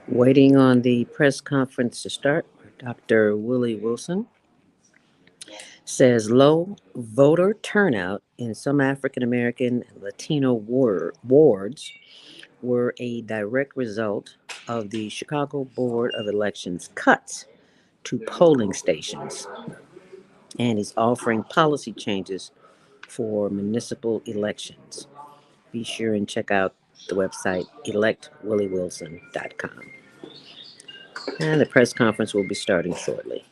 Waiting on the press conference to start, Dr. Willie Wilson says low voter turnout in some African American and Latino wards were a direct result of the Chicago Board of Elections cuts to polling stations, and is offering policy changes for municipal elections. Be sure and check out the website electwilliewilson.com. And the press conference will be starting shortly.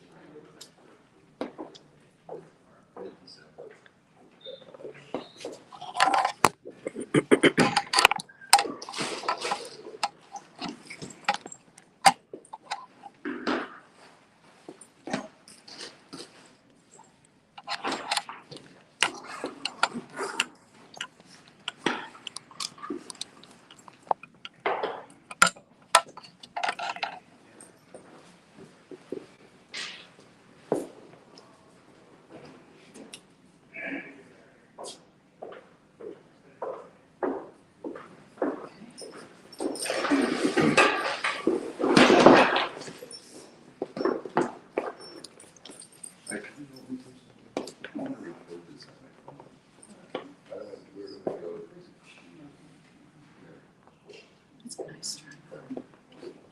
It's a nice tripod.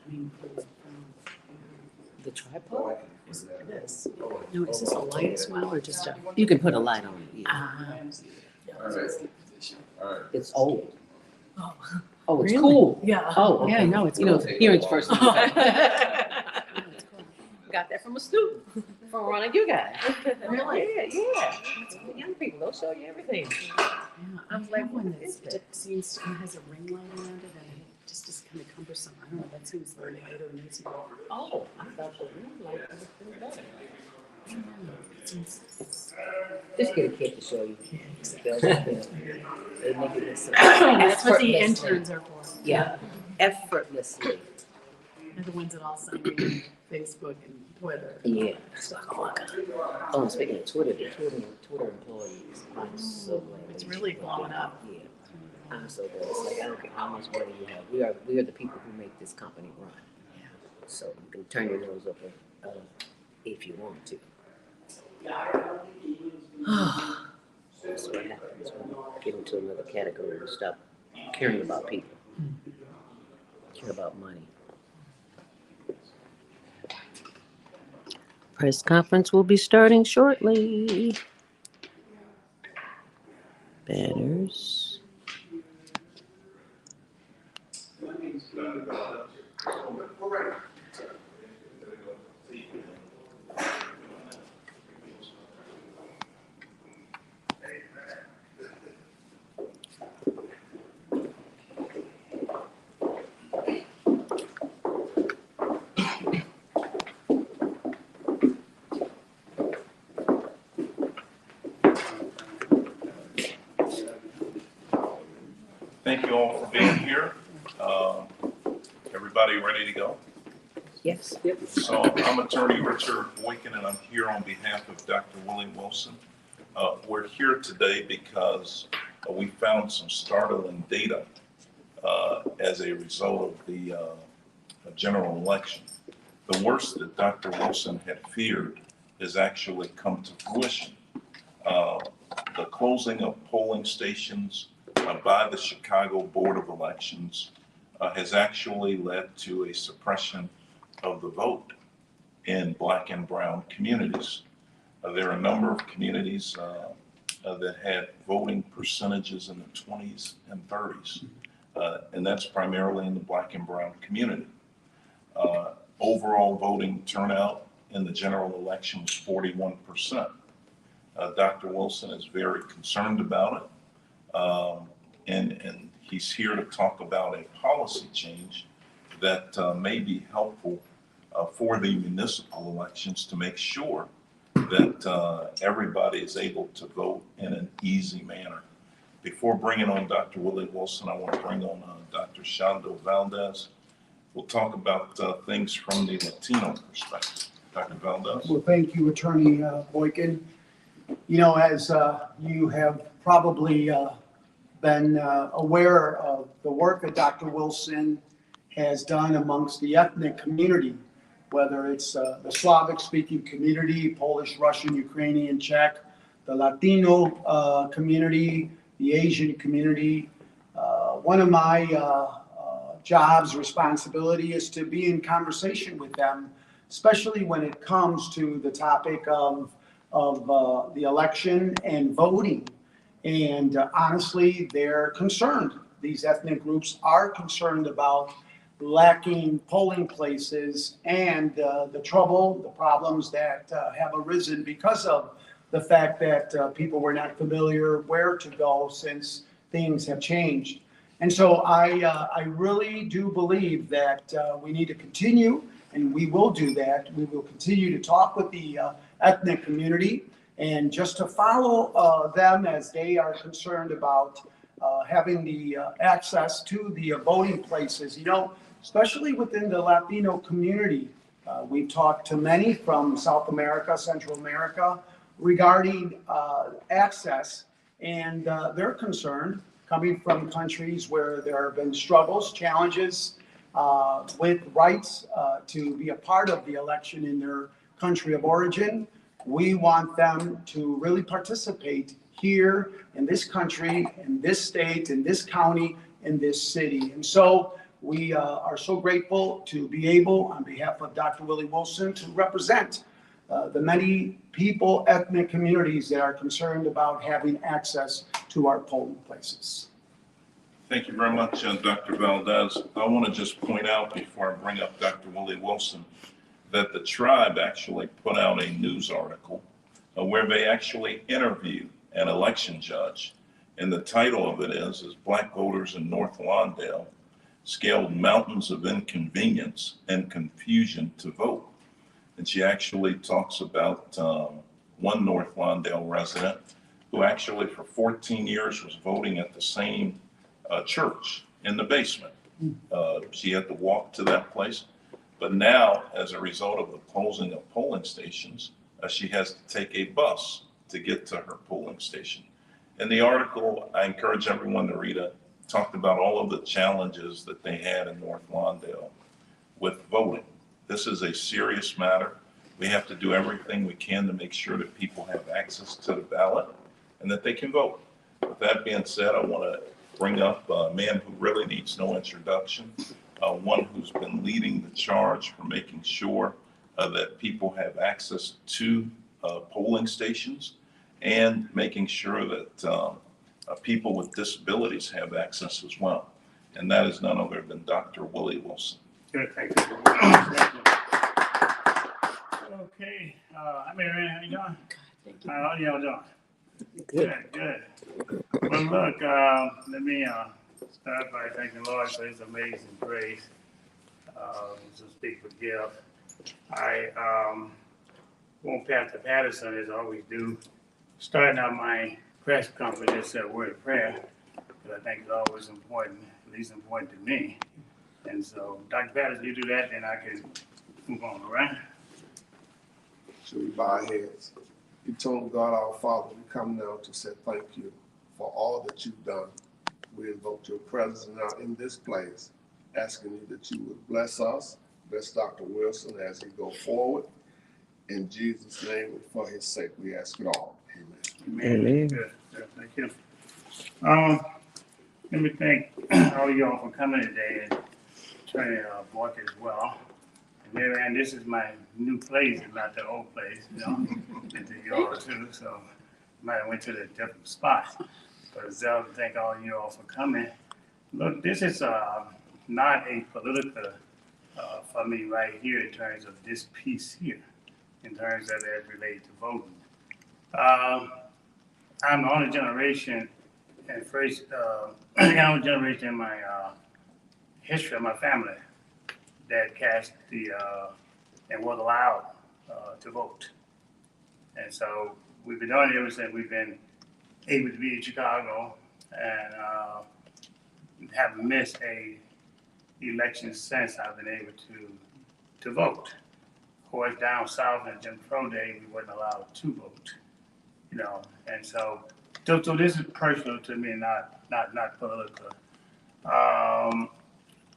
I mean, The tripod? is it this? No, is this a light as well or just a? You can put a light on it. Yeah. It's old. Oh, Oh, it's really? cool. Yeah. Oh, okay. Yeah, no, it's you know, cool. hearing's first. No, it's cool. Got that from a student, from one of you guys. Really? Yeah. Young people, they'll show you everything. Yeah, I I was have like, one what is that that? seems to has a ring light around it and it just is kind of cumbersome. I don't know. That seems like later needs more. Oh, I thought the ring light was pretty better. I don't know. It seems. Just get a kid to show you. Yeah, They'll, exactly. they make it listen. That's what the Effortlessly. interns are for. Yeah, effortlessly. They're the ones that all sign me on Facebook and Twitter. Yeah. It's like, oh my God. Oh, speaking of Twitter, the Twitter employees, I'm so glad. It's really blowing up. Yeah, I'm so glad. It's like, I don't care how much money you have. We are the people who make this company run. Yeah. So you can turn your nose up if you want to. That's what happens when you get into another category and stop caring about people. Care about money. Press conference will be starting shortly. Banners. Thank you all for being here. Everybody ready to go? Yes. So I'm Attorney Richard Boykin, and I'm here on behalf of Dr. Willie Wilson. We're here today because we found some startling data as a result of the general election. The worst that Dr. Wilson had feared has actually come to fruition. The closing of polling stations by the Chicago Board of Elections has actually led to a suppression of the vote in Black and brown communities. There are a number of communities that had voting percentages in the 20s and 30s, and that's primarily in the Black and brown community. Overall voting turnout in the general election was 41%. Dr. Wilson is very concerned about it. And he's here to talk about a policy change that may be helpful for the municipal elections to make sure that everybody is able to vote in an easy manner. Before bringing on Dr. Willie Wilson, I want to bring on Dr. Shando Valdez. We'll talk about things from the Latino perspective. Dr. Valdez. Well, thank you, Attorney Boykin. You know, as you have probably been aware of the work that Dr. Wilson has done amongst the ethnic community, whether it's the Slavic-speaking community, Polish, Russian, Ukrainian, Czech, the Latino community, the Asian community. One of my jobs, responsibility is to be in conversation with them, especially when it comes to the topic of the election and voting. And honestly, they're concerned. These ethnic groups are concerned about lacking polling places and the trouble, the problems that have arisen because of the fact that people were not familiar where to go since things have changed. And so I really do believe that we need to continue, and we will do that. We will continue to talk with the ethnic community and just to follow them as they are concerned about having the access to the voting places. You know, especially within the Latino community, we've talked to many from South America, Central America, regarding access, and they're concerned coming from countries where there have been struggles, challenges with rights to be a part of the election in their country of origin. We want them to really participate here in this country, in this state, in this county, in this city. And so we are so grateful to be able, on behalf of Dr. Willie Wilson, to represent the many people, ethnic communities that are concerned about having access to our polling places. Thank you very much, Dr. Valdez. I want to just point out before I bring up Dr. Willie Wilson that the TRiiBE actually put out a news article where they actually interview an election judge. And the title of it is Black Voters in North Lawndale Scaled Mountains of Inconvenience and Confusion to Vote. And she actually talks about one North Lawndale resident who actually for 14 years was voting at the same church in the basement. She had to walk to that place. But now, as a result of the closing of polling stations, she has to take a bus to get to her polling station. In the article, I encourage everyone to read it, talked about all of the challenges that they had in North Lawndale with voting. This is a serious matter. We have to do everything we can to make sure that people have access to the ballot and that they can vote. With that being said, I want to bring up a man who really needs no introduction, one who's been leading the charge for making sure that people have access to polling stations and making sure that people with disabilities have access as well. And that is none other than Dr. Willie Wilson. Good, thank you. Thank you. Okay, how you doing? Thank you. How y'all doing? Good. Good. Well, look, let me start by thanking the Lord for His amazing grace. To speak with gift. I want Pastor Patterson, as I always do, starting out my press conference, a word of prayer, because I think it's always important, at least important to me. And so, Dr. Patterson, you do that, then I can move on, all right? Should we bow our heads? Eternal God, our Father, we come now to say thank you for all that you've done. We invoke your presence now in this place, asking you that you would bless us, bless Dr. Wilson as he go forward. In Jesus' name and for his sake, we ask it all. Amen. Amen. Good. Thank you. Let me thank all y'all for coming today and Attorney Boykin as well. And this is my new place, not the old place, you know, and to y'all too. So I might have went to the different spot. But it's to thank all you all for coming. Look, this is not a political for me right here in terms of this piece here, in terms of as related to voting. I'm the only generation, and first, I'm the only generation in my history of my family that cast the and was allowed to vote. And so we've been doing it ever since we've been able to be in Chicago, and haven't missed a election since I've been able to vote. Of course, down south in Jim Crow Day, we wasn't allowed to vote, and so this is personal to me, not political.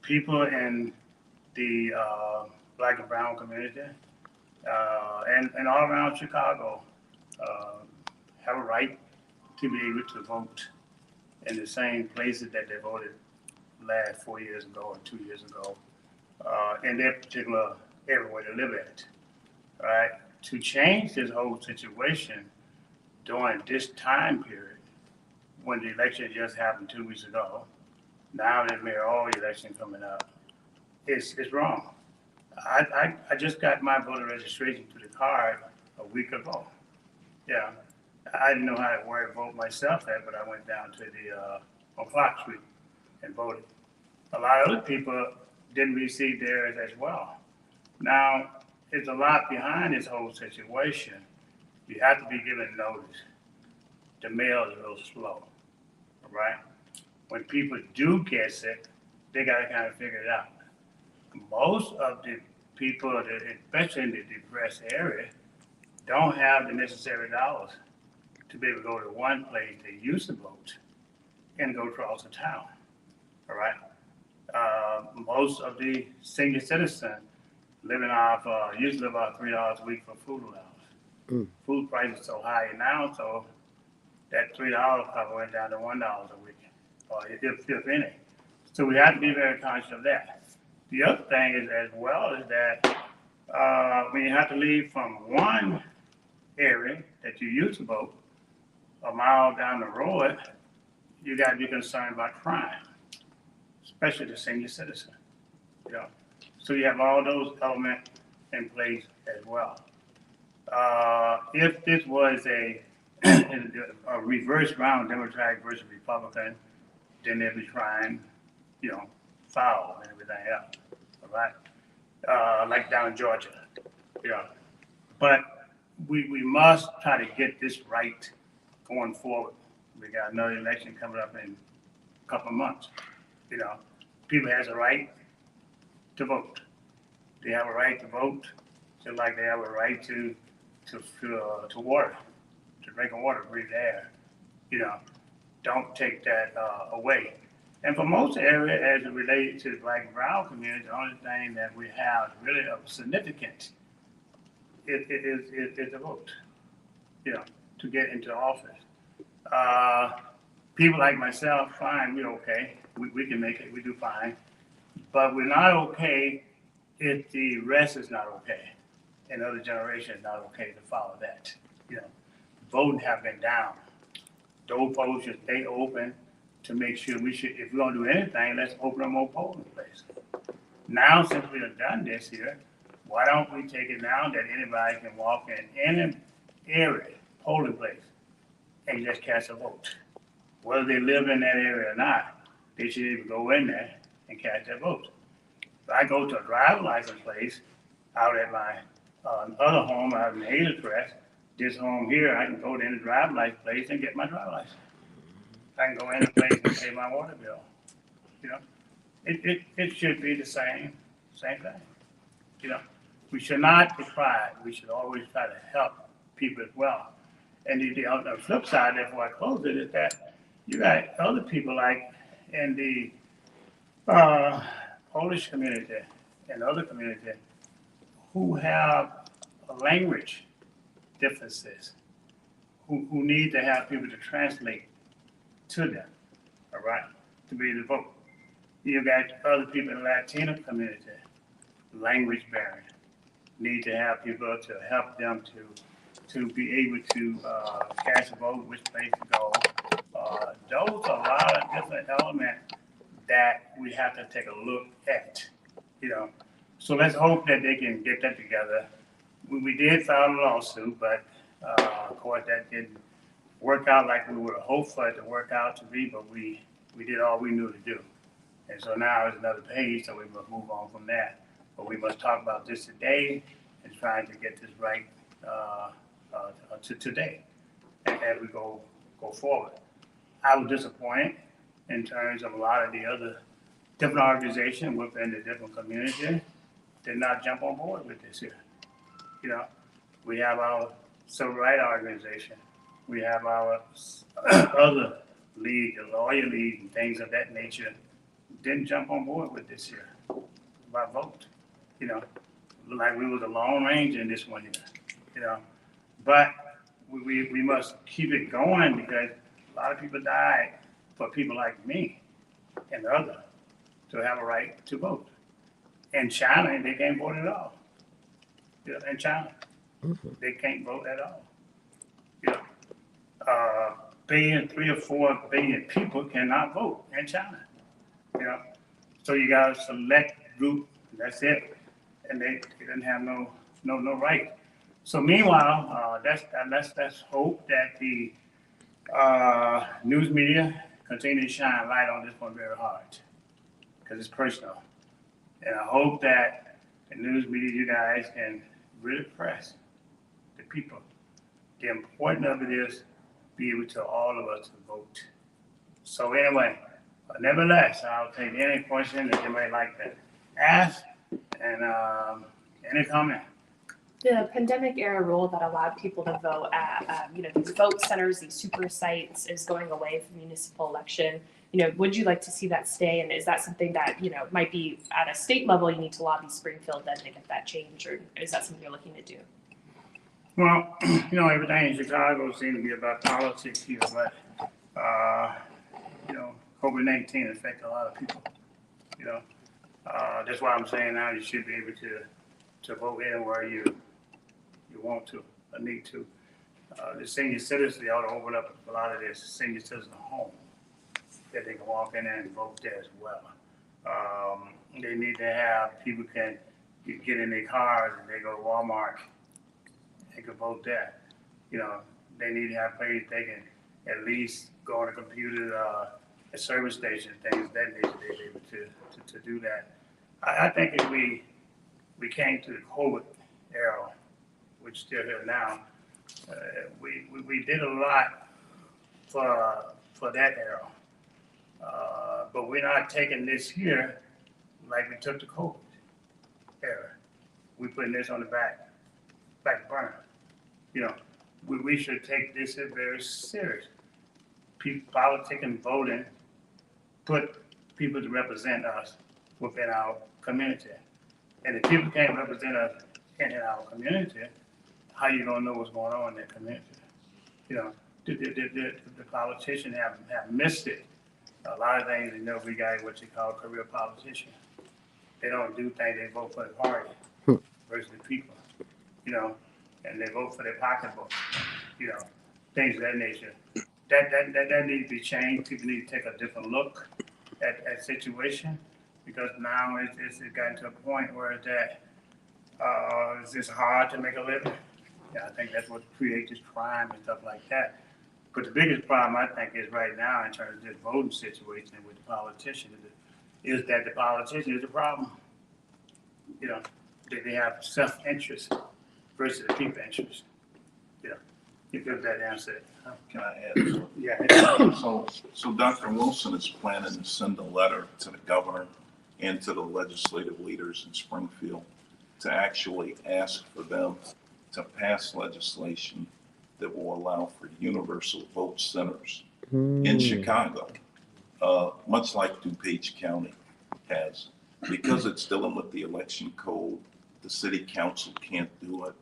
People in the Black and brown community and all around Chicago have a right to be able to vote in the same places that they voted last 4 years ago or 2 years ago in their particular area where they live at. Right? To change this whole situation during this time period, when the election just happened 2 weeks ago, now there's mayoral election coming up, it's wrong. I just got my voter registration to the card a week ago. Yeah, I didn't know how to where to vote myself at, but I went down to the on Clark Street and voted. A lot of other people didn't receive theirs as well. Now, there's a lot behind this whole situation. You have to be given notice. The mail is a little slow, right? When people do get sick, they got to kind of figure it out. Most of the people, especially in the depressed area, don't have the necessary dollars to be able to go to one place they used to vote and go across the town, all right? Most of the senior citizens living off, used to live off $3 a week for food allowance. Food prices so high now, so that $3 probably went down to $1 a week, or if any. So we have to be very conscious of that. The other thing is as well is that when you have to leave from one area that you used to vote a mile down the road, you got to be concerned about crime, especially the senior citizen. So you have all those elements in place as well. If this was a reverse round, Democratic versus Republican, then they'd be trying, foul and everything else, all right? Like down in Georgia, But we must try to get this right going forward. We got another election coming up in a couple of months. People has a right to vote. They have a right to vote, just like they have a right to water, to drink water, breathe air. Don't take that away. And for most areas, as it relates to the Black and brown community, the only thing that we have really of significance is the vote, to get into office. People like myself, fine, we're okay. We can make it, we do fine. But we're not okay if the rest is not okay. And other generations not okay to follow that. Voting have been down. Those polls should stay open to make sure if we're gonna do anything, let's open up more polling places. Now, since we have done this here, why don't we take it now that anybody can walk in any area, polling place, and just cast a vote? Whether they live in that area or not, they should even go in there and cast their vote. If I go to a driver's license place out at my other home out in Hazel Crest, this home here, I can go to any driver's license place and get my driver's license. I can go in a place and pay my water bill. It should be the same thing. We should not deprive. We should always try to help people as well. And on the flip side, before I close it, is that you got other people like in the Polish community and other communities who have language differences, who need to have people to translate to them, all right, to be able to vote. You got other people in the Latino community, language barrier, need to have people to help them to be able to cast a vote, which place to go. Those are a lot of different elements that we have to take a look at, So let's hope that they can get that together. We did file a lawsuit, but of course that didn't work out like we would have hoped for it to work out to be, but we did all we knew to do. And so now it's another page, so we must move on from that. But we must talk about this today and trying to get this right to today as we go forward. I was disappointed in terms of a lot of the other different organizations within the different communities did not jump on board with this here. You know, we have our civil rights organization, we have our other league, the lawyer league, and things of that nature, didn't jump on board with this here by vote. You know, like we was a lone ranger in this one here. You know, but we must keep it going because a lot of people died for people like me and others to have a right to vote. In China, they can't vote at all. You know, in China, they can't vote at all. You know, 3 or 4 billion people cannot vote in China. You know, so you got a select group. That's it, and they didn't have no right. So meanwhile, let's hope that the news media continue to shine light on this one very hard because it's personal, and I hope that the news media, you guys, can really press the people. The importance of it is be able to all of us to vote. So anyway, nevertheless, I'll take any question that you may like to ask, and any comment. The pandemic era rule that allowed people to vote at, these vote centers, these super sites, is going away from municipal election. Would you like to see that stay? And is that something that, might be at a state level, you need to lobby Springfield then to get that change? Or is that something you're looking to do? Well, everything in Chicago seems to be about politics here, but, COVID-19 affects a lot of people, That's why I'm saying now you should be able to vote anywhere you want to or need to. The senior citizens, they ought to open up a lot of this senior citizen home that they can walk in there and vote there as well. They need to have people can get in their cars and they go to Walmart. They can vote there. They need to have places they can at least go on a computer, a service station, things of that nature. They're able to do that. I think if we came to the COVID era, which is still here now, we did a lot for that era. But we're not taking this here like we took the COVID era. We're putting this on the back burner. We should take this very serious. Politics and voting put people to represent us within our community. And if people can't represent us in our community, how you gonna know what's going on in that community? The politicians have missed it. A lot of things, we got what you call career politicians. They don't do things, they vote for the party versus the people, and they vote for their pocketbook, things of that nature. That needs to be changed. People need to take a different look at situation because now it's gotten to a point where it's just hard to make a living. Yeah, I think that's what creates this crime and stuff like that. But the biggest problem I think is right now in terms of this voting situation with the politicians is that the politician is the problem. They have self-interest versus the people interest. You give that answer. Can I add? Yeah. So Dr. Wilson is planning to send a letter to the governor and to the legislative leaders in Springfield to actually ask for them to pass legislation that will allow for universal vote centers in Chicago, much like DuPage County has. Because it's dealing with the election code, the city council can't do it.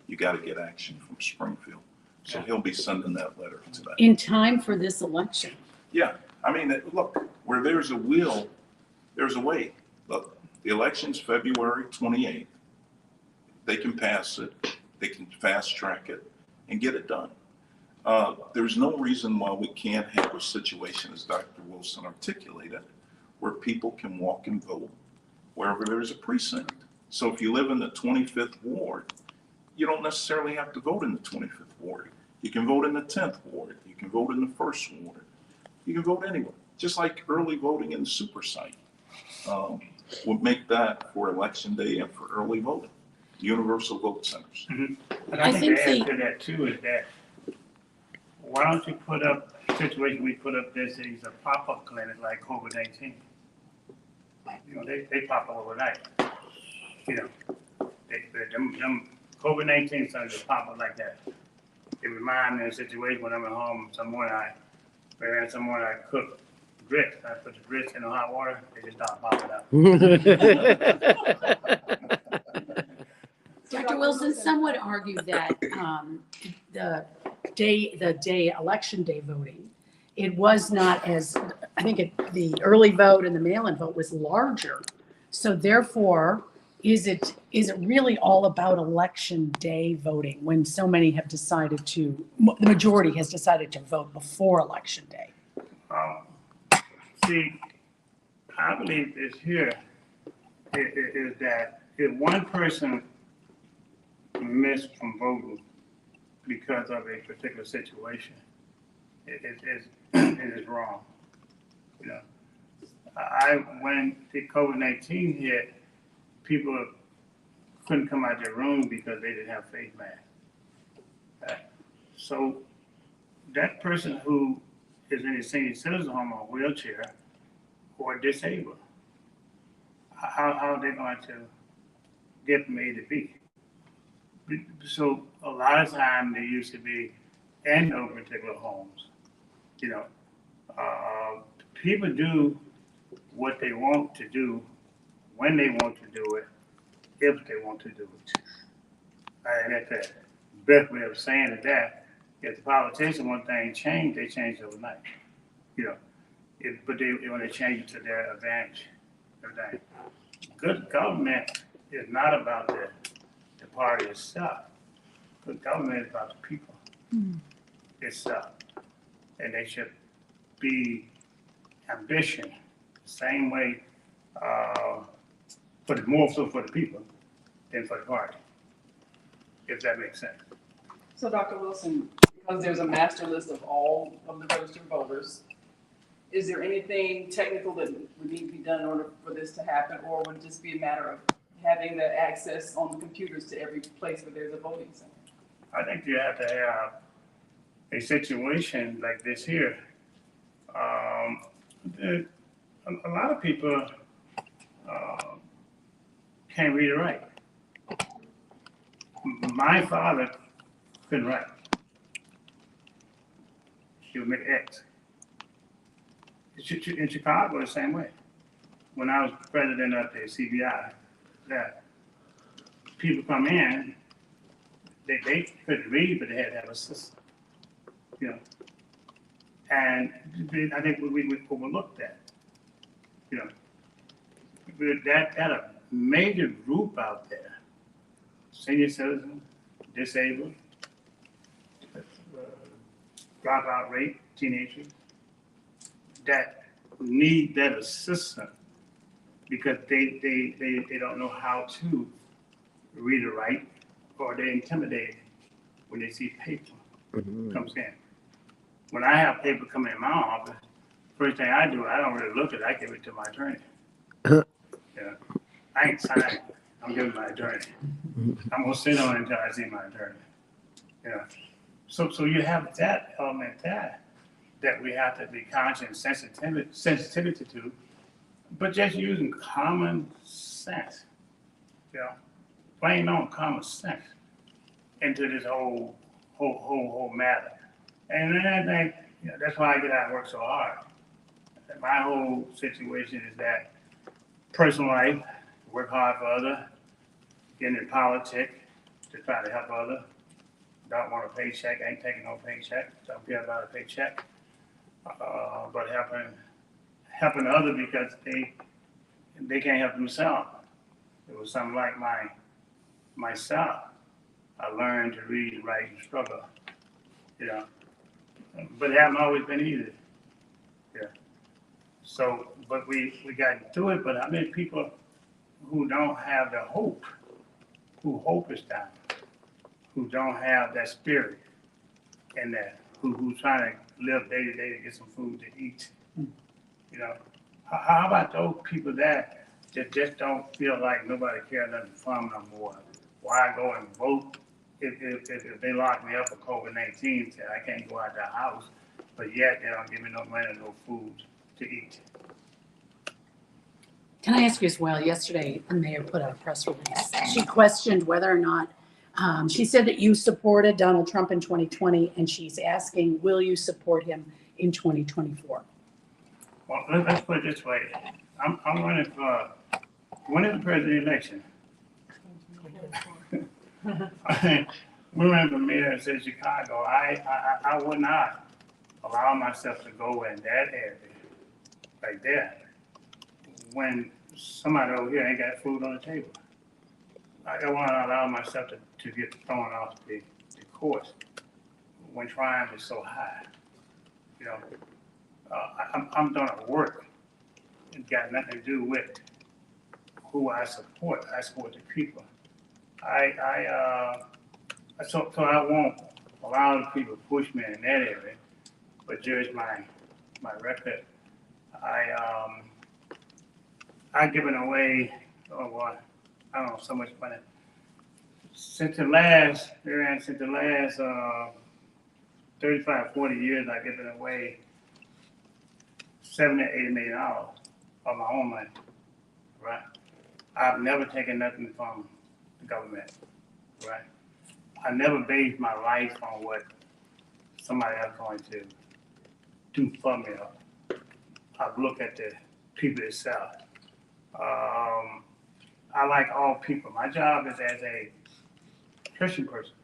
You got to get action from Springfield. So he'll be sending that letter today. In time for this election. Yeah, I mean, look, where there's a will, there's a way. Look, the election's February 28th. They can pass it, they can fast track it and get it done. There's no reason why we can't have a situation, as Dr. Wilson articulated, where people can walk and vote wherever there's a precinct. So if you live in the 25th ward, you don't necessarily have to vote in the 25th ward. You can vote in the 10th ward. You can vote in the 1st ward. You can vote anywhere, just like early voting in the super site. Would make that for election day and for early voting. universal vote centers. And I I think think the answer to that too is that, why don't you put up, situation we put up this is a pop-up clinic like COVID-19. You know, they pop up overnight. You know, them COVID-19 centers just pop up like that. It reminds me of a situation when I'm at home, some morning I cook grits. I put the grits in the hot water, they just start popping up. Dr. Wilson, some would argue that election day voting, it was not as, I think the early vote and the mail-in vote was larger. So therefore, is it really all about election day voting when so many have decided the majority has decided to vote before election day? See, I believe this here is that if one person missed from voting because of a particular situation, it is wrong. You know, when the COVID-19 hit, people couldn't come out their room because they didn't have face masks. So that person who is in a senior citizen home or wheelchair or disabled, how are they going to get from A to B? So a lot of times they used to be in those particular homes. You know, people do what they want to do when they want to do it, if they want to do it. And that's the best way of saying it. That if the politician want things changed, they change it overnight. You know, but they want to change it to their advantage. Everything. Good government is not about the party itself. Good government is about the people itself, and they should be ambition the same way more so for the people than for the party, if that makes sense. So Dr. Wilson, because there's a master list of all of the registered voters, is there anything technical that would need to be done in order for this to happen, or would it just be a matter of having the access on the computers to every place where there's a voting center? I think you have to have a situation like this here. A lot of people can't read or write. My father couldn't write. He would make X. In Chicago, the same way. When I was president of the CBI, that people come in, they couldn't read, but they had to have a system, you know. And I think we overlooked that, you know. That a major group out there, senior citizens, disabled, dropout rate, teenagers, that need that assistance because they don't know how to read or write, or they're intimidated when they see paper comes in. When I have paper come in my office, first thing I do, I don't really look at it, I give it to my attorney. Yeah. I ain't signing, I'm giving my attorney. I'm gonna sit on it until I see my attorney. Yeah. So you have that element that we have to be conscious and sensitivity to, but just using common sense, you know, plain on common sense into this whole matter. And then I think, you know, that's why I get out and work so hard. My whole situation is that personal life, work hard for others, getting in politics to try to help others. Don't want a paycheck, ain't taking no paycheck, don't care about a paycheck. But helping others because they can't help themselves. It was something like myself. I learned to read, write, and struggle, you know. But it hasn't always been easy. Yeah. So, but we got through it. But I mean, people who don't have the hope, who hope is down, who don't have that spirit in that, who's trying to live day to day to get some food to eat. You know, how about those people that just don't feel like nobody cares nothing for them no more? why go and vote if they lock me up for COVID-19, say I can't go out the house, but yet they don't give me no money, no food to eat. Can I ask you as well, yesterday, the mayor put out a press release. She questioned whether or not, she said that you supported Donald Trump in 2020, and she's asking, will you support him in 2024? Well, let's put it this way. I'm running for, when is the president election? We're running for mayor in city of Chicago. I would not allow myself to go in that area right there when somebody over here ain't got food on the table. I don't want to allow myself to get thrown off the course when crime is so high. You know, I'm doing work. It's got nothing to do with who I support. I support the people. So I won't allow the people to push me in that area, but judge my record. I've given away, I don't know, so much money. Since the last 35, 40 years, I've given away $70 to $80 million of my own money, right? I've never taken nothing from the government, right? I never based my life on what somebody else going to do for me. I've looked at the people itself. I like all people. My job is as a Christian person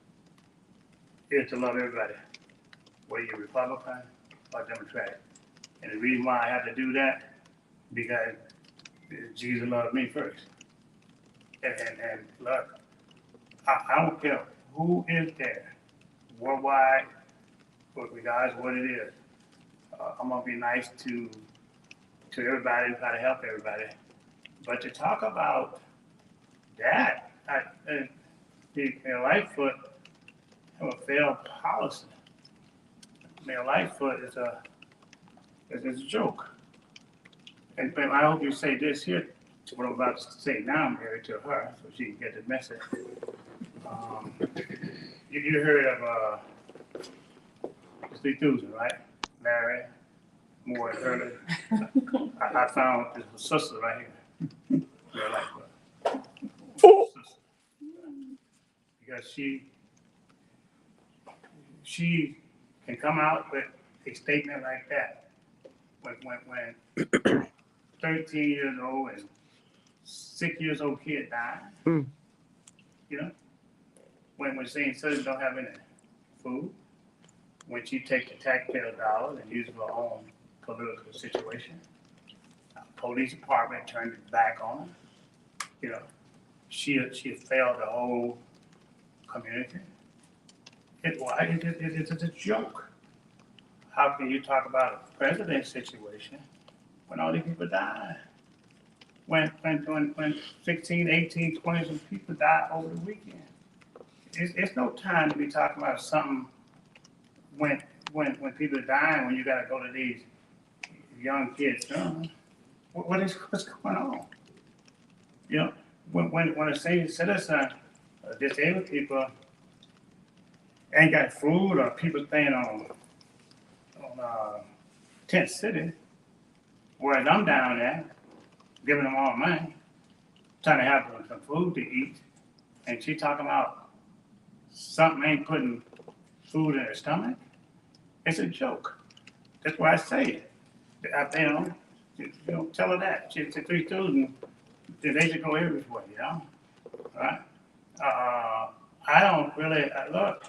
is to love everybody, whether you're Republican or Democrat. And the reason why I have to do that, because Jesus loved me first. And look, I don't care who is there, worldwide, regardless of what it is. I'm gonna be nice to everybody, try to help everybody. But to talk about that, Mayor Lightfoot have a failed policy. Mayor Lightfoot is a joke. And I hope you say this here, to what I'm about to say now, Mary, to her, so she can get the message. You heard of Steve Thusen, right? Larry Moore Hurley. I found his sister right here. Mayor Lightfoot. Because she can come out with a statement like that when 13 years old and 6 years old kid died. You know, when saying citizens don't have any food, when she take the taxpayer dollars and use it for her own political situation, police department turned its back on her. You know, she failed the whole community. It's a joke. How can you talk about a president situation when all these people died? When 16, 18, 20 some people died over the weekend. It's no time to be talking about something when people are dying, when you gotta go to these young kids. What's going on? You know, when a senior citizen, disabled people ain't got food, or people staying on tent city, whereas I'm down there giving them all money, trying to have them some food to eat, and she talking about something ain't putting food in her stomach. It's a joke. That's why I say it. Tell her that. She's a 3 student. They should go everywhere, you know? Right? I don't really, look,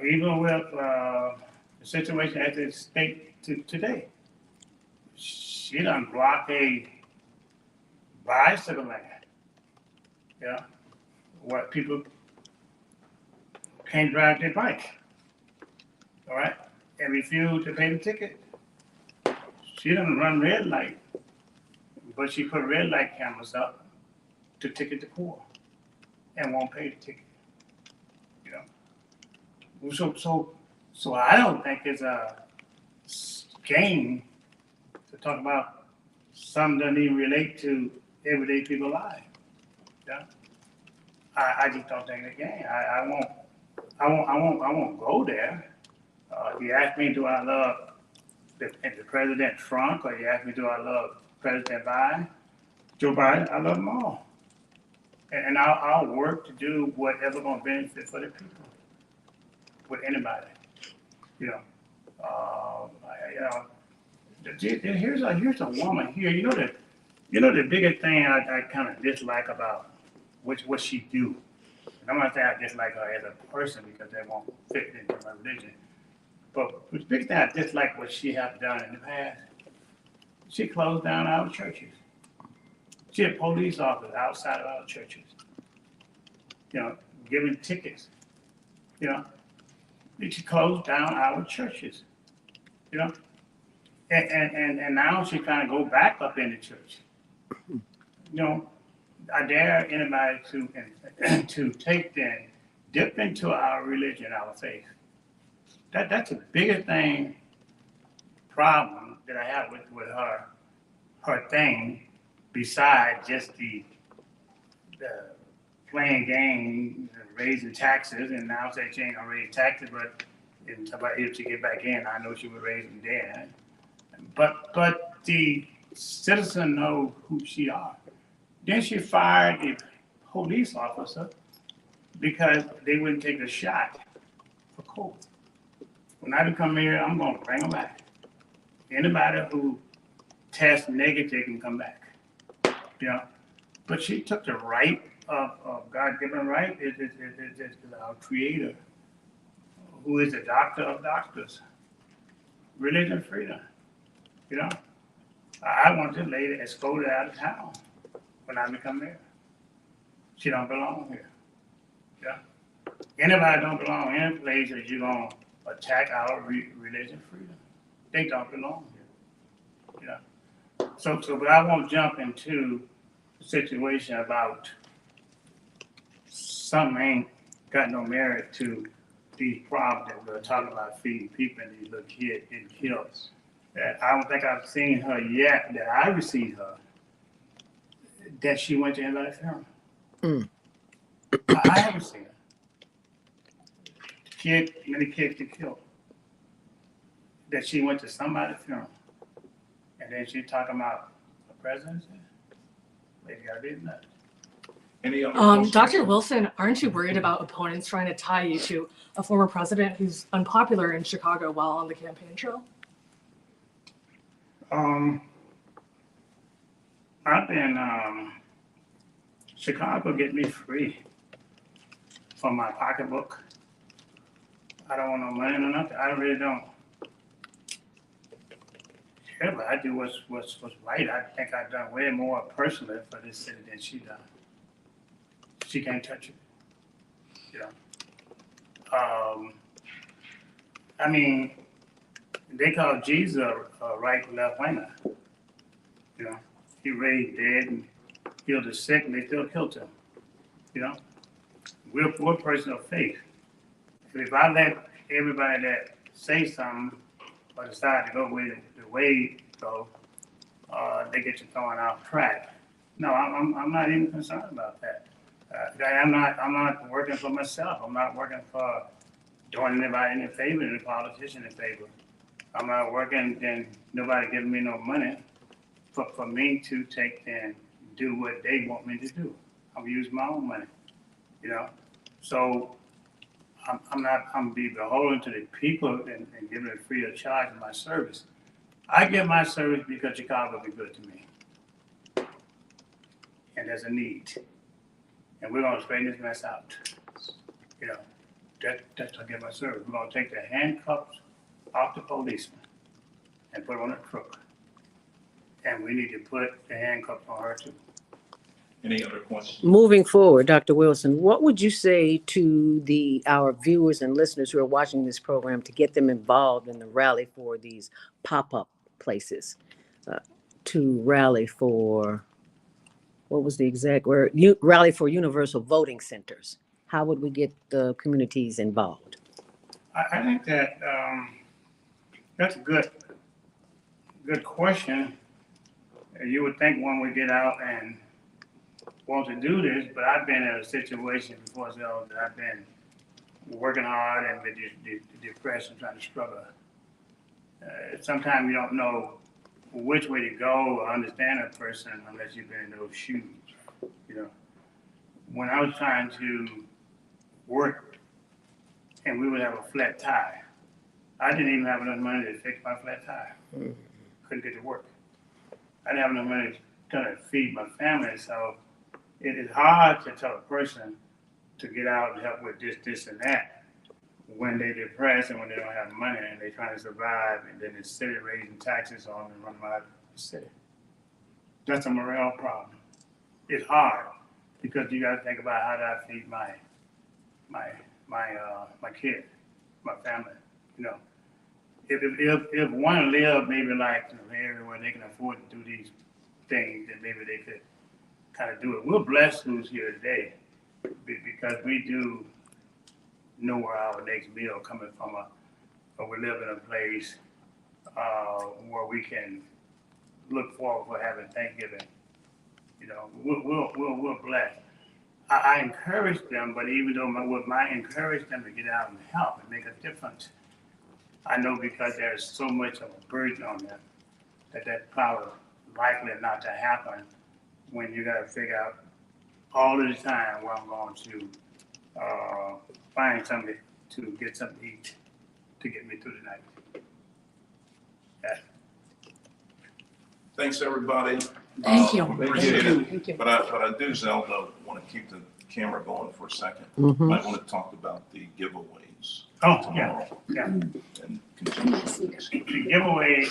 even with the situation at the state today, she done blocked a bicycle lane, you know, where people can't drive their bike, all right? And refuse to pay the ticket. She done run red light, but she put red light cameras up to ticket the poor and won't pay the ticket. You know, so I don't think it's a game to talk about something that doesn't even relate to everyday people's lives. Yeah, I just don't think again. I won't go there. You ask me, do I love the President Trump, or you ask me, do I love President Biden, Joe Biden? I love them all, and I'll work to do whatever gonna benefit for the people with anybody. You know, here's a woman here. You know the biggest thing I kind of dislike about what she do. And I'm not saying I dislike her as a person because that won't fit into my religion. But the big thing I dislike what she has done in the past, she closed down our churches. She had police officers outside of our churches, you know, giving tickets, you know. She closed down our churches, you know. And now she's trying to go back up in the church. You know, I dare anybody to take them, dip into our religion, our faith. That's the biggest problem that I have with her thing, besides just the playing games and raising taxes, and now say she ain't gonna raise taxes, but if she get back in, I know she would raise them then. But the citizen know who she are. Then she fired a police officer because they wouldn't take a shot for COVID. When I become mayor, I'm gonna bring them back. Anybody who tests negative can come back. You know, but she took the right of God-given right is our Creator, who is the doctor of doctors. Religion freedom. You know, I want this lady escorted out of town when I become mayor. She don't belong here. Yeah. Anybody don't belong in a place that you're gonna attack our religion freedom. They don't belong here. Yeah. So, but I won't jump into a situation about something ain't got no merit to these problems that we're talking about, feeding people and these little kids getting killed. I don't think I've seen her yet, that I received her, that she went to anybody's funeral. I haven't seen her. Many kids get killed. That she went to somebody's funeral. And then she talking about the presidency. Lady gotta be nuts. Any other questions? Dr. Wilson, aren't you worried about opponents trying to tie you to a former president who's unpopular in Chicago while on the campaign trail? I've been, Chicago get me free from my pocketbook. I don't want no money or nothing. I really don't. Yeah, but I do what's right. I think I've done way more personally for this city than she done. She can't touch it. You know. I mean, they call Jesus a right and left winger. You know, he raised dead and healed the sick, and they still killed him. You know, we're a person of faith. If I let everybody that say something or decide to go with the way it goes, they get you thrown off track. No, I'm not even concerned about that. I'm not working for myself. I'm not working for doing anybody any favor, any politician any favor. I'm not working and nobody giving me no money for me to take and do what they want me to do. I'm using my own money, you know. So I'm be beholden to the people and giving it free of charge in my service. I give my service because Chicago be good to me. And there's a need. And we're gonna straighten this mess out. You know, that's to get my service. We're gonna take the handcuffs off the policeman and put them on a truck. And we need to put the handcuffs on her too. Any other questions? Moving forward, Dr. Wilson, what would you say to our viewers and listeners who are watching this program to get them involved in the rally for these pop-up places, to rally for, what was the exact word? Rally for universal voting centers. How would we get the communities involved? I think that that's a good question. You would think one would get out and want to do this, but I've been in a situation before, so that I've been working hard and been depressed and trying to struggle. Sometimes you don't know which way to go or understand a person unless you've been in those shoes. You know, when I was trying to work and we would have a flat tire, I didn't even have enough money to fix my flat tire. Couldn't get to work. I didn't have enough money to feed my family, so it is hard to tell a person to get out and help with this, and that when they're depressed and when they don't have money and they're trying to survive, and then the city raising taxes on them and running them out of the city. That's a morale problem. It's hard because you got to think about how do I feed my kid, my family. You know, if one lived maybe like in an area where they can afford to do these things, then maybe they could kind of do it. We're blessed who's here today because we do know where our next meal coming from. But we live in a place where we can look forward for having Thanksgiving. You know, we're blessed. I encourage them, but even though I encourage them to get out and help and make a difference, I know because there's so much of a burden on them that probably likely not to happen when you got to figure out all of the time where I'm going to find something to get something to eat to get me through the night. Yeah. Thanks, everybody. Thank you. Appreciate it. Thank you. But I do, Zelda, want to keep the camera going for a second. Mhm. Might want to talk about the giveaways Oh, tomorrow. yeah. And continue. The giveaway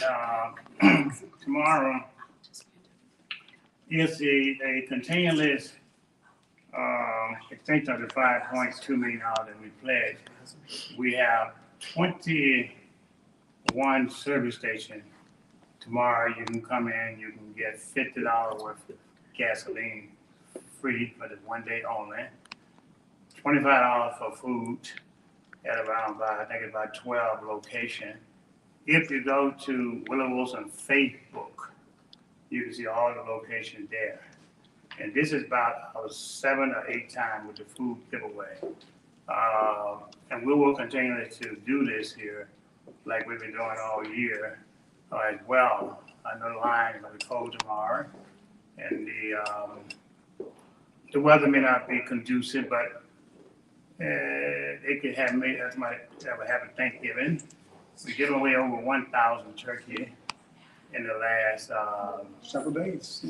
tomorrow is a continuous extension of the $5.2 million that we pledged. We have 21 service stations. Tomorrow you can come in, you can get $50 worth of gasoline free for the 1 day only. $25 for food at around I think about 12 locations. If you go to Willie Wilson Facebook, you can see all the locations there. And this is about our 7 or 8 time with the food giveaway. And we will continue to do this here like we've been doing all year as well. I know the line is going to be cold tomorrow, and the weather may not be conducive, but it could have made us might have a happy Thanksgiving. We give away over 1,000 turkey in the last Several days.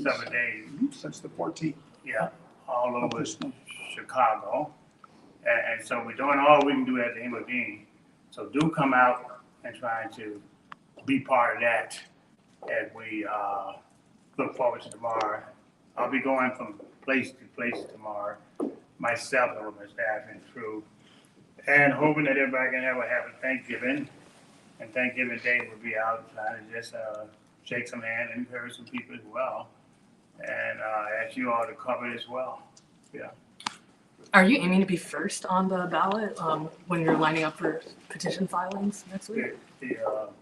Since the 14th. Yeah, all over Chicago. And so we're doing all we can do as a human being. So do come out and try to be part of that as we look forward to tomorrow. I'll be going from place to place tomorrow, myself and with my staff and crew, and hoping that everybody can have a happy Thanksgiving. And Thanksgiving Day will be out trying to just shake some hands and encourage some people as well. And ask you all to cover it as well. Yeah. Are you aiming to be first on the ballot when you're lining up for petition filings next week? The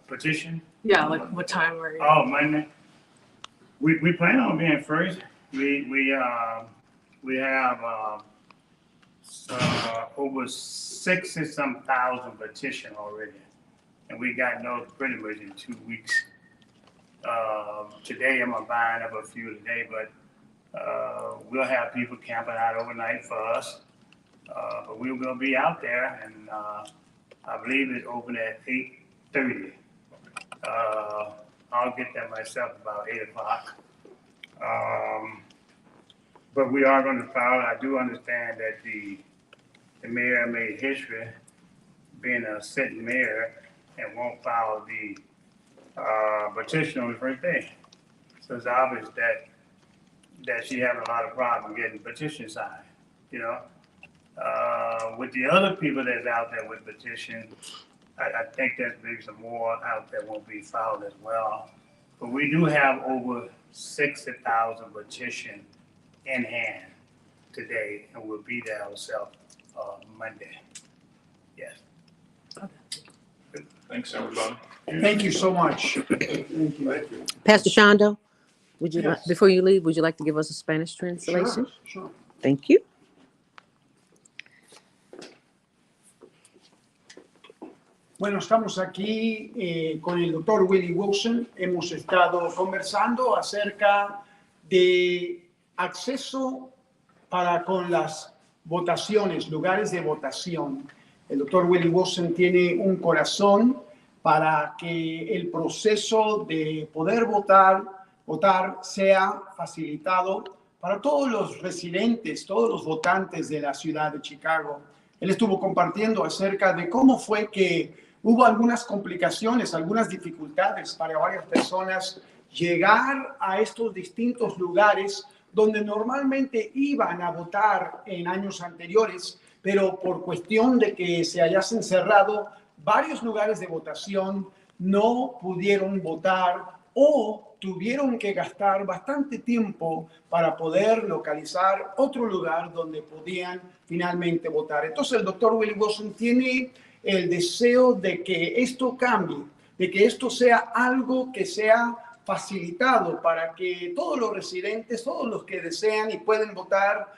petition. Yeah, like what time are you? Oh, Monday. We plan on being first. We have over 60-some thousand petition already, and we got those pretty much in 2 weeks. Today I'm buying up a few today, but we'll have people camping out overnight for us. But we're gonna be out there, and I believe it's open at 8:30. I'll get there myself about 8 o'clock. But we are going to file. I do understand that the mayor made history being a sitting mayor and won't file the petition on the first day. So it's obvious that she having a lot of problem getting petition signed, you know. With the other people that's out there with petition, I think there's maybe some more out there won't be filed as well. But we do have over 60,000 petitions in hand today, and we'll be there ourselves Monday. Yes. Thanks, everybody. Thank you so much. Thank you. Pastor Shondo, Would you Yes. before you leave, would you like to give us a Spanish translation? Sure. Thank you. Bueno, estamos aquí con el doctor Willie Wilson. Hemos estado conversando acerca de acceso con las votaciones, lugares de votación. El doctor Willie Wilson tiene un corazón para que el proceso de poder votar sea facilitado para todos los residentes, todos los votantes de la ciudad de Chicago. Él estuvo compartiendo acerca de cómo fue que hubo algunas complicaciones, algunas dificultades para varias personas llegar a estos distintos lugares donde normalmente iban a votar en años anteriores, pero por cuestión de que se hayasen cerrado varios lugares de votación, no pudieron votar o tuvieron que gastar bastante tiempo para poder localizar otro lugar donde podían finalmente votar. Entonces el doctor Willie Wilson tiene el deseo de que esto cambie, de que esto sea algo que sea facilitado para que todos los residentes, todos los que desean y pueden votar,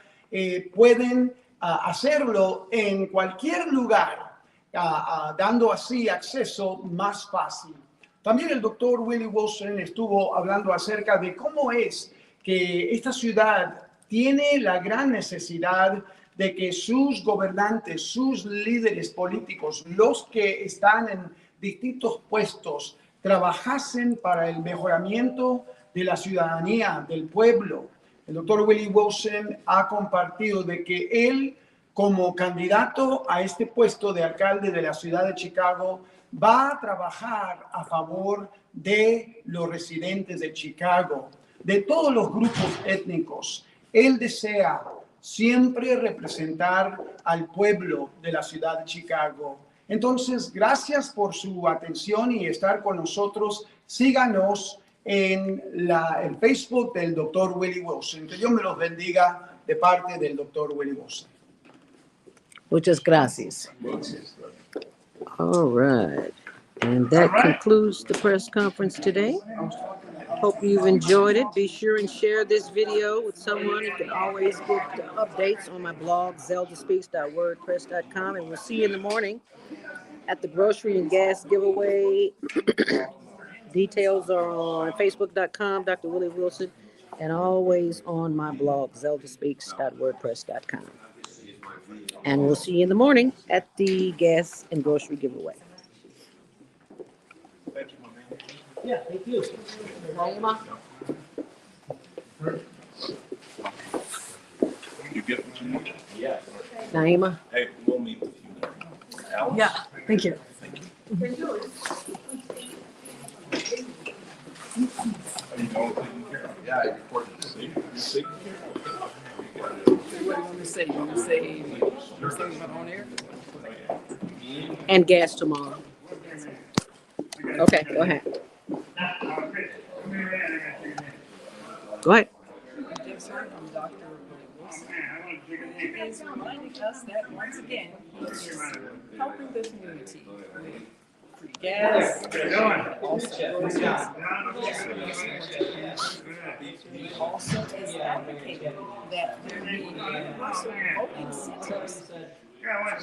pueden hacerlo en cualquier lugar, dando así acceso más fácil. También el doctor Willie Wilson estuvo hablando acerca de cómo es que esta ciudad tiene la gran necesidad de que sus gobernantes, sus líderes políticos, los que están en distintos puestos, trabajasen para el mejoramiento de la ciudadanía, del pueblo. El doctor Willie Wilson ha compartido de que él, como candidato a este puesto de alcalde de la ciudad de Chicago, va a trabajar a favor de los residentes de Chicago, de todos los grupos étnicos. Él desea siempre representar al pueblo de la ciudad de Chicago. Entonces, gracias por su atención y estar con nosotros. Síganos en el Facebook del Dr. Willie Wilson. Que Dios me los bendiga de parte del Dr. Willie Wilson. Muchas gracias. All right. And that concludes the press conference today. Hope you've enjoyed it. Be sure and share this video with someone. You can always get the updates on my blog, zeldaspeaks.wordpress.com. And we'll see you in the morning at the grocery and gas giveaway. Details are on facebook.com, Dr. Willie Wilson, and always on my blog, zeldaspeaks.wordpress.com. And we'll see you in the morning at the gas and grocery giveaway. Thank you, my man. Yeah, thank you. Naima? You get what you need? Yeah. Naima? Hey, we'll meet with you now. Alice? Yeah, thank you. Are you going to take care of it? Yeah, I reported to See? You see? What do you want to say? You want to say something about on air? And gas tomorrow. Okay, go ahead. Go ahead. Yes, sir. I'm Dr. Willie Wilson. He is reminding us that once again, he is helping the community with free gas, also groceries. He also is advocating that there be universal voting centers so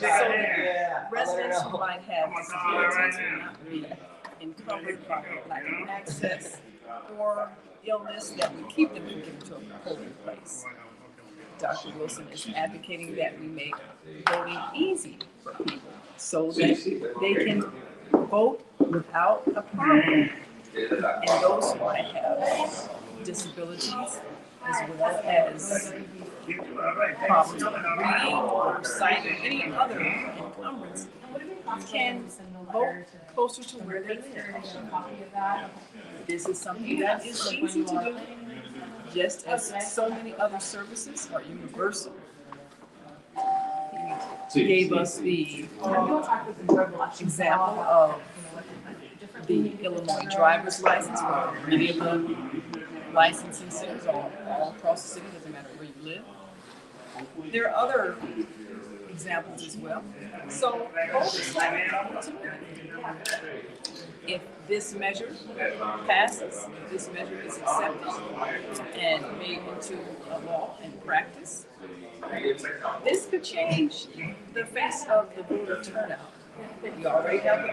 that residents who might have disabilities will not be encumbered by lack of access or illness that would keep them from getting to a polling place. Dr. Wilson is advocating that we make voting easy for people so that they can vote without a problem. And those who might have disabilities as well as problems with reading or sight or any other encumbrance can vote closer to where they live. This is something that is easy to do, just as so many other services are universal. He gave us the example of the Illinois driver's license, where many of the licensing centers are all across the city, doesn't matter where you live. There are other examples as well. So oversight and opportunity. If this measure passes, if this measure is accepted and made into a law and practice, this could change the face of the voter turnout. You already have the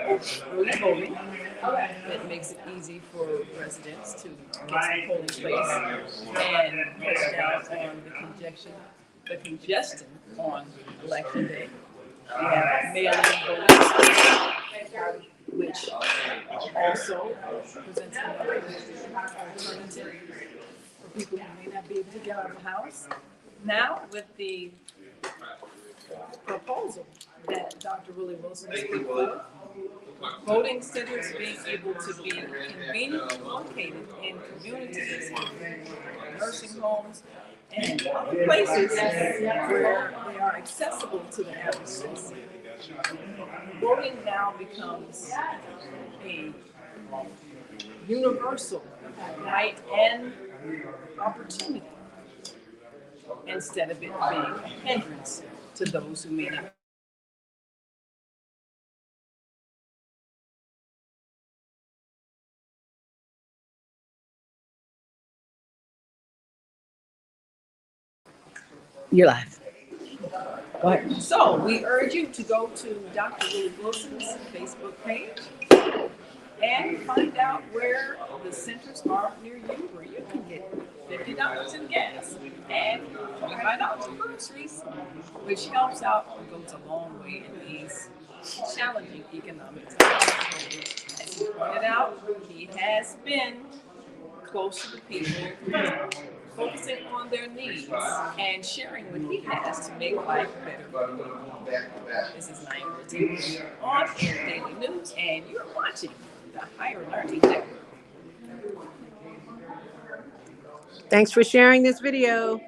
early voting that makes it easy for residents to get to the polling place and push down on the congestion on election day. We have mail-in voting, which also presents another alternative for people who may not be able to get out of the house. Now, with the proposal that Dr. Willie Wilson has put forth, voting centers being able to be conveniently located in communities, nursing homes, and other places where they are accessible to the average citizen. Voting now becomes a universal right and opportunity instead of it being a hindrance to those who may not. You're live. What? So we urge you to go to Dr. Willie Wilson's Facebook page and find out where the centers are near you, where you can get $50 in gas and $25 in groceries, which helps out and goes a long way in these challenging economic times. As he pointed out, he has been close to the people, focusing on their needs and sharing what he has to make life better. This is Naima Latif on Air Daily News, and you're watching the Higher Learning Network. Thanks for sharing this video.